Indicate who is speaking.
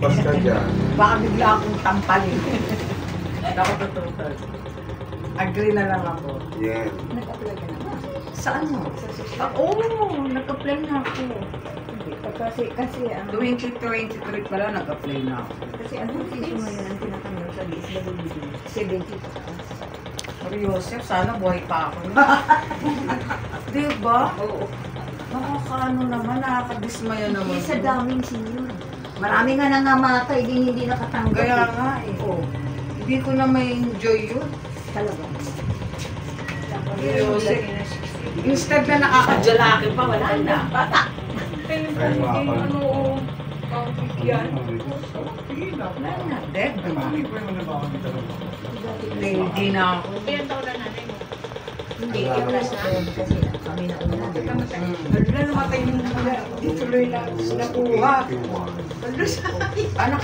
Speaker 1: Pas ka dyan.
Speaker 2: Baka bigla akong tampalin. Ako tututal. Agree na lang ako.
Speaker 1: Yeah.
Speaker 3: Nag-apply ka na ba?
Speaker 2: Saan mo?
Speaker 3: Sa social?
Speaker 2: Oo, nag-apply na ako.
Speaker 3: Hindi. Kasi ang...
Speaker 2: 2023 pala nag-apply na ako.
Speaker 3: Kasi ang position ngayon ang tinatanong sa DSWD, 70 pataas.
Speaker 2: Yosef, sana buhay pa ako. Diba?
Speaker 3: Oo.
Speaker 2: Nakakaano naman, nakakadismaya naman.
Speaker 3: Hindi sa daming senior. Marami nga nangamatay din hindi nakatanggap.
Speaker 2: Kaya nga eh.
Speaker 3: Oo.
Speaker 2: Hindi ko na may enjoy yun.
Speaker 3: Talaga.
Speaker 2: Yosef, instead na nakakadjalaki pa, wala na. Bata.
Speaker 1: Ay, mga kapal.
Speaker 2: Wala na. Dead.
Speaker 3: Hindi.
Speaker 2: Hindi na ako.
Speaker 4: Ilan taon na nanay mo?
Speaker 3: Hindi. Plus na kasi kami na una.
Speaker 2: Wala namatay yung mga. Ituloy na nakuha.
Speaker 1: 81.
Speaker 2: Paano